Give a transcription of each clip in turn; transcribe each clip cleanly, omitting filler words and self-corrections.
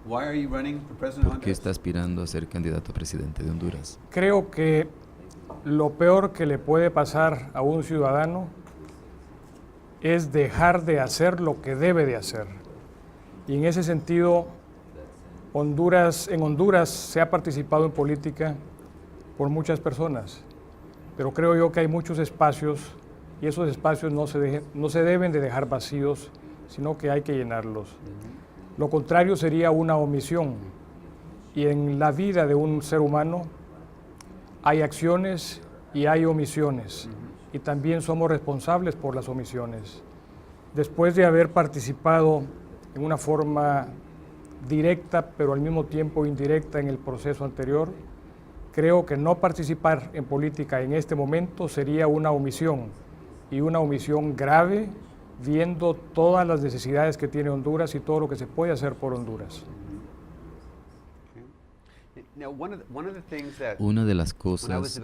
¿Por qué está aspirando a ser candidato a presidente de Honduras? Creo que lo peor que le puede pasar a un ciudadano es dejar de hacer lo que debe de hacer. Y en ese sentido, en Honduras se ha participado en política por muchas personas, pero creo yo que hay muchos espacios y esos espacios no se deben de dejar vacíos, sino que hay que llenarlos. Lo contrario sería una omisión. Y en la vida de un ser humano hay acciones y hay omisiones. Y también somos responsables por las omisiones. Después de haber participado en una forma directa, pero al mismo tiempo indirecta en el proceso anterior, creo que no participar en política en este momento sería una omisión, y una omisión grave, viendo todas las necesidades que tiene Honduras y todo lo que se puede hacer por Honduras. Una de las cosas,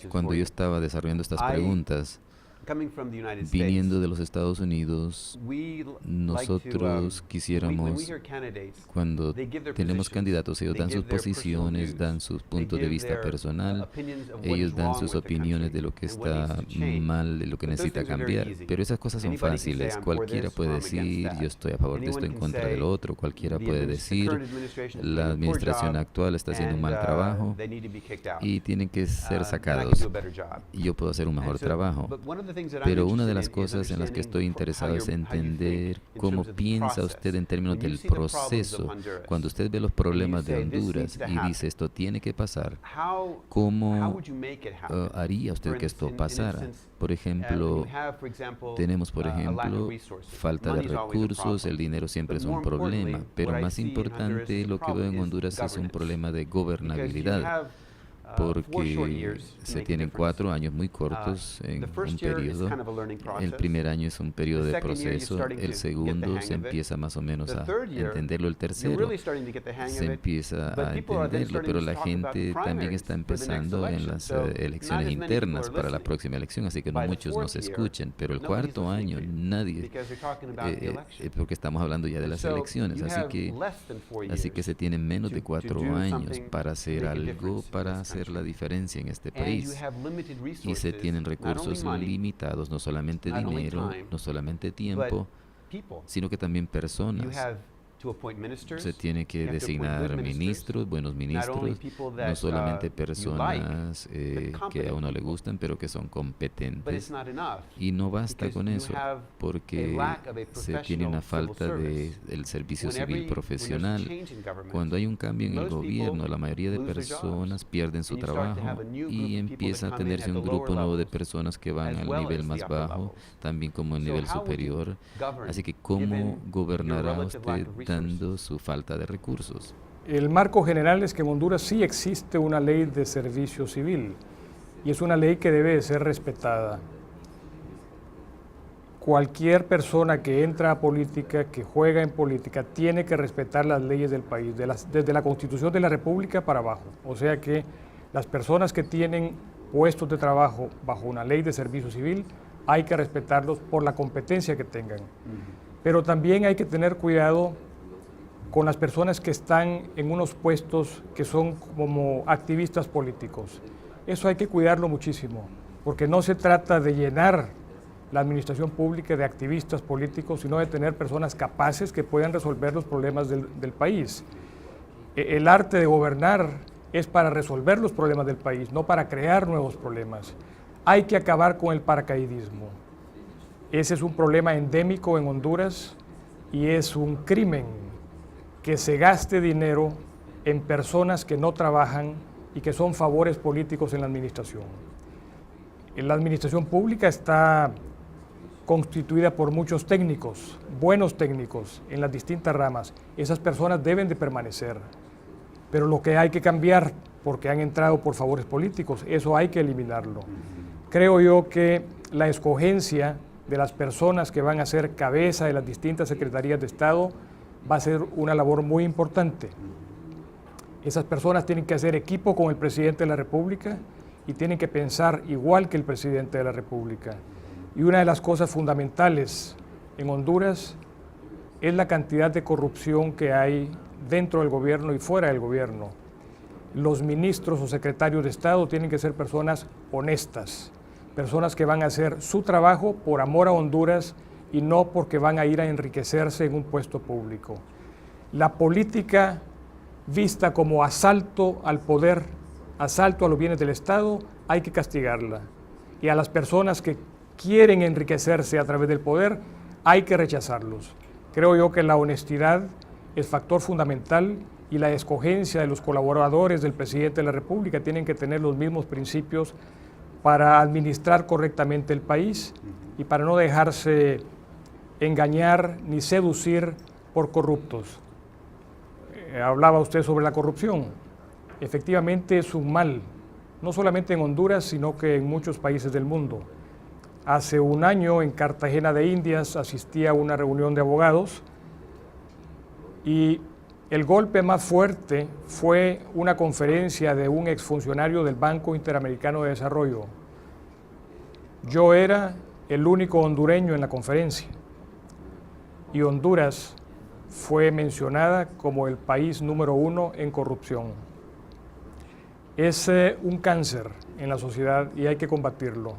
cuando yo estaba desarrollando estas preguntas, viniendo de los Estados Unidos, nosotros quisiéramos, cuando tenemos candidatos, ellos dan sus posiciones, dan sus puntos de vista personal, ellos dan sus opiniones de lo que está mal, de lo que necesita cambiar, pero esas cosas son fáciles. Cualquiera puede decir, yo estoy a favor de esto, en contra del otro. Cualquiera puede decir, la administración actual está haciendo un mal trabajo y tienen que ser sacados, y yo puedo hacer un mejor trabajo. Pero una de las cosas en las que estoy interesado es entender cómo piensa usted en términos del proceso. Cuando usted ve los problemas de Honduras y dice esto tiene que pasar, ¿cómo haría usted que esto pasara? Por ejemplo, tenemos falta de recursos, el dinero siempre es un problema, pero más importante, lo que veo en Honduras es un problema de gobernabilidad, porque se tienen 4 años muy cortos en un periodo. El primer año es un periodo de proceso, el segundo se empieza más o menos a entenderlo, el tercero se empieza a entenderlo, pero la gente también está empezando en las elecciones internas para la próxima elección, así que no muchos nos escuchen, pero el cuarto año nadie, porque estamos hablando ya de las elecciones, así que se tienen menos de 4 años para hacer algo, para hacer la diferencia en este país, y se tienen recursos limitados, no solamente dinero, no solamente tiempo, sino que también personas. Se tiene que designar ministros, buenos ministros, no solamente personas que a uno le gustan, pero que son competentes. Y no basta con eso, porque se tiene una falta del servicio civil profesional. Cuando hay un cambio en el gobierno, la mayoría de personas pierden su trabajo y empieza a tenerse un grupo nuevo de personas que van al nivel más bajo, también como el nivel superior. Así que, ¿cómo gobernará usted dando su falta de recursos? El marco general es que en Honduras sí existe una ley de servicio civil y es una ley que debe de ser respetada. Cualquier persona que entra a política, que juega en política, tiene que respetar las leyes del país, desde la Constitución de la República para abajo. O sea que las personas que tienen puestos de trabajo bajo una ley de servicio civil, hay que respetarlos por la competencia que tengan. Pero también hay que tener cuidado con las personas que están en unos puestos que son como activistas políticos. Eso hay que cuidarlo muchísimo, porque no se trata de llenar la administración pública de activistas políticos, sino de tener personas capaces que puedan resolver los problemas del país. El arte de gobernar es para resolver los problemas del país, no para crear nuevos problemas. Hay que acabar con el paracaidismo. Ese es un problema endémico en Honduras y es un crimen que se gaste dinero en personas que no trabajan y que son favores políticos en la administración. La administración pública está constituida por muchos técnicos, buenos técnicos en las distintas ramas. Esas personas deben de permanecer, pero lo que hay que cambiar, porque han entrado por favores políticos, eso hay que eliminarlo. Creo yo que la escogencia de las personas que van a ser cabeza de las distintas secretarías de Estado va a ser una labor muy importante. Esas personas tienen que hacer equipo con el presidente de la República y tienen que pensar igual que el presidente de la República. Y una de las cosas fundamentales en Honduras es la cantidad de corrupción que hay dentro del gobierno y fuera del gobierno. Los ministros o secretarios de Estado tienen que ser personas honestas, personas que van a hacer su trabajo por amor a Honduras y no porque van a ir a enriquecerse en un puesto público. La política vista como asalto al poder, asalto a los bienes del Estado, hay que castigarla. Y a las personas que quieren enriquecerse a través del poder, hay que rechazarlos. Creo yo que la honestidad es factor fundamental y la escogencia de los colaboradores del presidente de la República tienen que tener los mismos principios para administrar correctamente el país y para no dejarse engañar ni seducir por corruptos. Hablaba usted sobre la corrupción. Efectivamente es un mal, no solamente en Honduras, sino que en muchos países del mundo. Hace un año en Cartagena de Indias asistí a una reunión de abogados y el golpe más fuerte fue una conferencia de un exfuncionario del Banco Interamericano de Desarrollo. Yo era el único hondureño en la conferencia y Honduras fue mencionada como el país número 1 en corrupción. Es un cáncer en la sociedad y hay que combatirlo.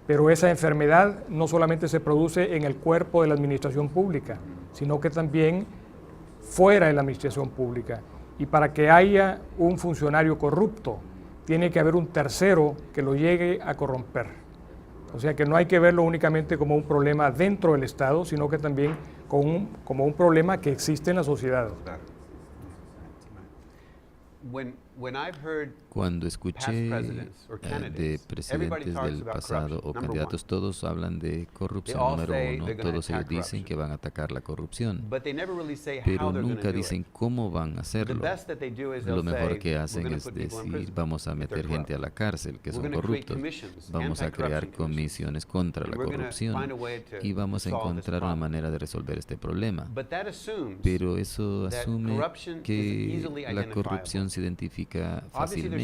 Pero esa enfermedad no solamente se produce en el cuerpo de la administración pública, sino que también fuera de la administración pública. Y para que haya un funcionario corrupto, tiene que haber un tercero que lo llegue a corromper. O sea que no hay que verlo únicamente como un problema dentro del Estado, sino que también como un problema que existe en la sociedad. Cuando escuché de presidentes del pasado o candidatos, todos hablan de corrupción, número uno. Todos ellos dicen que van a atacar la corrupción, pero nunca dicen cómo van a hacerlo. Lo mejor que hacen es decir, vamos a meter gente a la cárcel que son corruptos, vamos a crear comisiones contra la corrupción y vamos a encontrar una manera de resolver este problema. Pero eso asume que la corrupción se identifica fácilmente.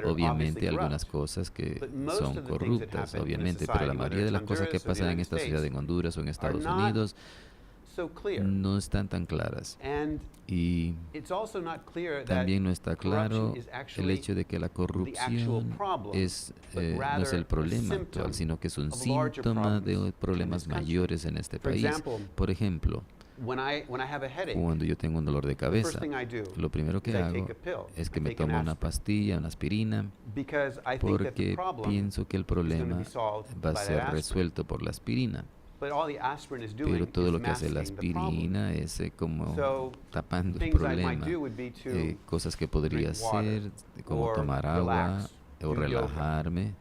Obviamente algunas cosas que son corruptas, obviamente, pero la mayoría de las cosas que pasan en esta ciudad, en Honduras o en Estados Unidos, no están tan claras. Y también no está claro el hecho de que la corrupción no es el problema actual, sino que es un síntoma de problemas mayores en este país. Por ejemplo, cuando yo tengo un dolor de cabeza, lo primero que hago es que me tomo una pastilla, una aspirina, porque pienso que el problema va a ser resuelto por la aspirina. Pero todo lo que hace la aspirina es como tapando el problema. Cosas que podría hacer, como tomar agua o relajarme,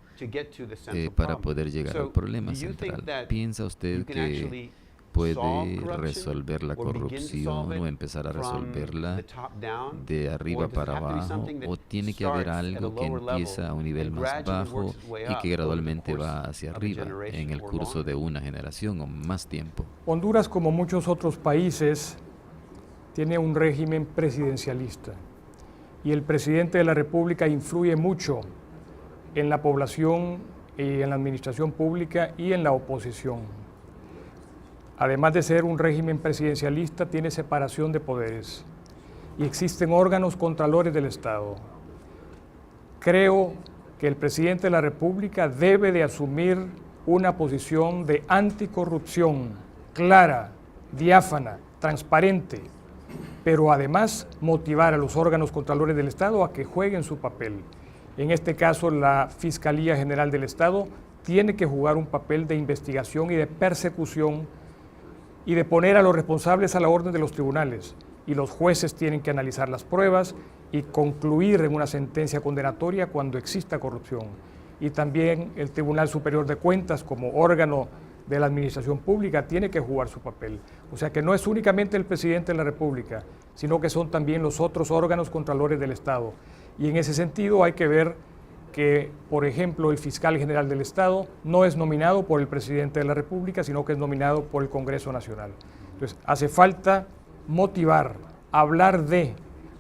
para poder llegar al problema central. ¿Piensa usted que puede resolver la corrupción o empezar a resolverla de arriba para abajo, o tiene que haber algo que empieza a un nivel más bajo y que gradualmente va hacia arriba en el curso de una generación o más tiempo? Honduras, como muchos otros países, tiene un régimen presidencialista y el presidente de la República influye mucho en la población y en la administración pública y en la oposición. Además de ser un régimen presidencialista, tiene separación de poderes y existen órganos contralores del Estado. Creo que el presidente de la República debe de asumir una posición de anticorrupción clara, diáfana, transparente, pero además motivar a los órganos contralores del Estado a que jueguen su papel. En este caso, la Fiscalía General del Estado tiene que jugar un papel de investigación y de persecución y de poner a los responsables a la orden de los tribunales. Y los jueces tienen que analizar las pruebas y concluir en una sentencia condenatoria cuando exista corrupción. Y también el Tribunal Superior de Cuentas, como órgano de la administración pública, tiene que jugar su papel. O sea que no es únicamente el presidente de la República, sino que son también los otros órganos contralores del Estado. Y en ese sentido hay que ver que, por ejemplo, el fiscal general del Estado no es nominado por el presidente de la República, sino que es nominado por el Congreso Nacional. Entonces, hace falta motivar, hablar de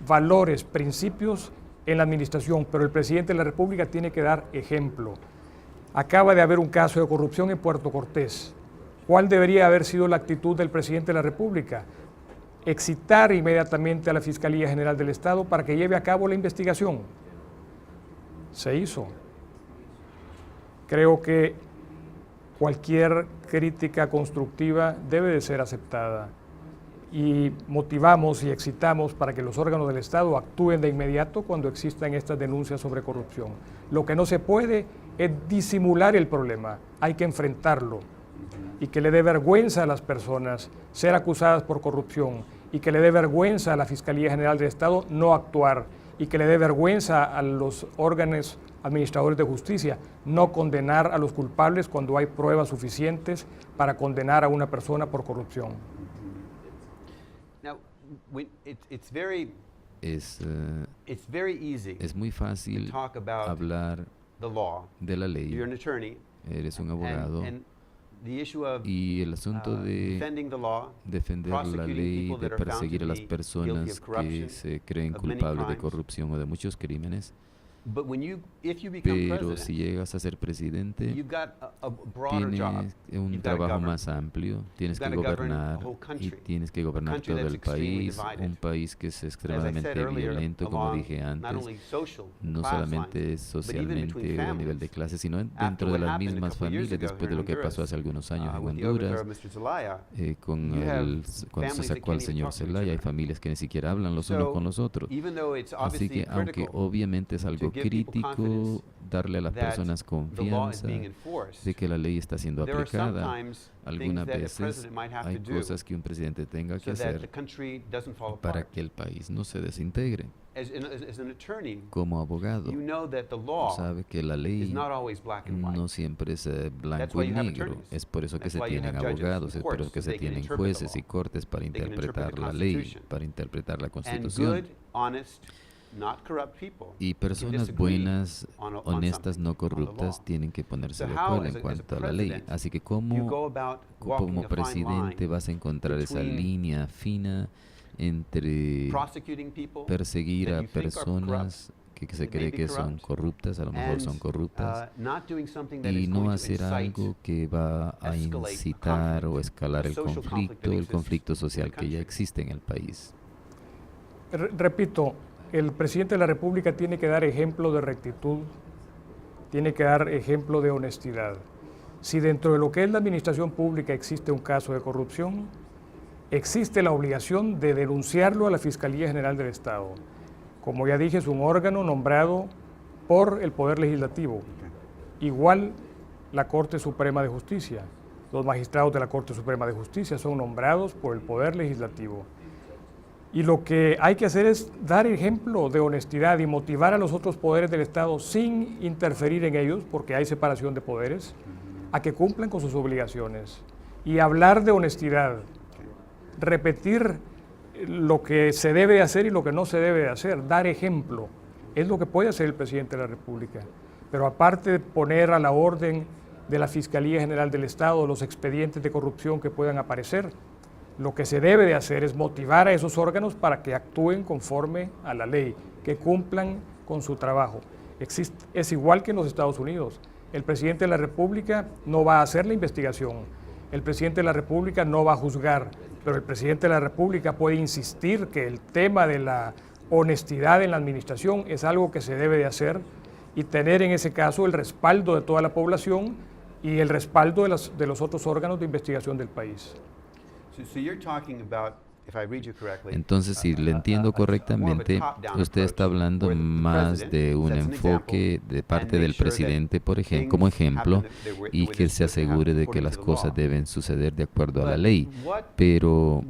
valores, principios en la administración, pero el presidente de la República tiene que dar ejemplo. Acaba de haber un caso de corrupción en Puerto Cortés. ¿Cuál debería haber sido la actitud del presidente de la República? excitar inmediatamente a la Fiscalía General del Estado para que lleve a cabo la investigación. Se hizo. Creo que cualquier crítica constructiva debe de ser aceptada y motivamos y excitamos para que los órganos del Estado actúen de inmediato cuando existan estas denuncias sobre corrupción. Lo que no se puede es disimular el problema, hay que enfrentarlo y que le dé vergüenza a las personas ser acusadas por corrupción y que le dé vergüenza a la Fiscalía General del Estado no actuar y que le dé vergüenza a los órganos administradores de justicia no condenar a los culpables cuando hay pruebas suficientes para condenar a una persona por corrupción. Es muy fácil hablar de la ley. Eres un abogado y el asunto de defender la ley, de perseguir a las personas que se creen culpables de corrupción o de muchos crímenes. Pero si llegas a ser presidente, tienes un trabajo más amplio, tienes que gobernar y tienes que gobernar todo el país, un país que es extremadamente violento, como dije antes, no solamente socialmente o a nivel de clase, sino dentro de las mismas familias, después de lo que pasó hace algunos años en Honduras, cuando se sacó al señor Zelaya, hay familias que ni siquiera hablan los unos con los otros. Así que, aunque obviamente es algo crítico darle a las personas confianza de que la ley está siendo aplicada, algunas veces hay cosas que un presidente tenga que hacer para que el país no se desintegre. Como abogado, sabe que la ley no siempre es blanco y negro. Es por eso que se tienen abogados, es por eso que se tienen jueces y cortes para interpretar la ley, para interpretar la Constitución. Y personas buenas, honestas, no corruptas, tienen que ponerse de acuerdo en cuanto a la ley. Así que como presidente vas a encontrar esa línea fina entre perseguir a personas que se cree que son corruptas, a lo mejor son corruptas, y no hacer algo que va a incitar o escalar el conflicto social que ya existe en el país. Repito, el presidente de la República tiene que dar ejemplo de rectitud, tiene que dar ejemplo de honestidad. Si dentro de lo que es la administración pública existe un caso de corrupción, existe la obligación de denunciarlo a la Fiscalía General del Estado. Como ya dije, es un órgano nombrado por el Poder Legislativo. Igual la Corte Suprema de Justicia. Los magistrados de la Corte Suprema de Justicia son nombrados por el Poder Legislativo. Y lo que hay que hacer es dar ejemplo de honestidad y motivar a los otros poderes del Estado sin interferir en ellos, porque hay separación de poderes, a que cumplan con sus obligaciones. Y hablar de honestidad, repetir lo que se debe hacer y lo que no se debe hacer, dar ejemplo, es lo que puede hacer el presidente de la República. Pero aparte de poner a la orden de la Fiscalía General del Estado los expedientes de corrupción que puedan aparecer, lo que se debe de hacer es motivar a esos órganos para que actúen conforme a la ley, que cumplan con su trabajo. Es igual que en los Estados Unidos. El presidente de la República no va a hacer la investigación, el presidente de la República no va a juzgar, pero el presidente de la República puede insistir que el tema de la honestidad en la administración es algo que se debe de hacer y tener en ese caso el respaldo de toda la población y el respaldo de los otros órganos de investigación del país. Entonces, si le entiendo correctamente, usted está hablando más de un enfoque de parte del presidente, como ejemplo, y que se asegure de que las cosas deben suceder de acuerdo a la ley. Pero,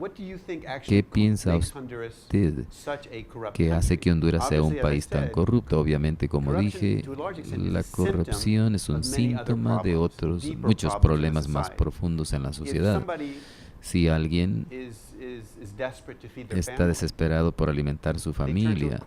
¿qué piensa usted que hace que Honduras sea un país tan corrupto? Obviamente, como dije, la corrupción es un síntoma de muchos problemas más profundos en la sociedad. Si alguien está desesperado por alimentar su familia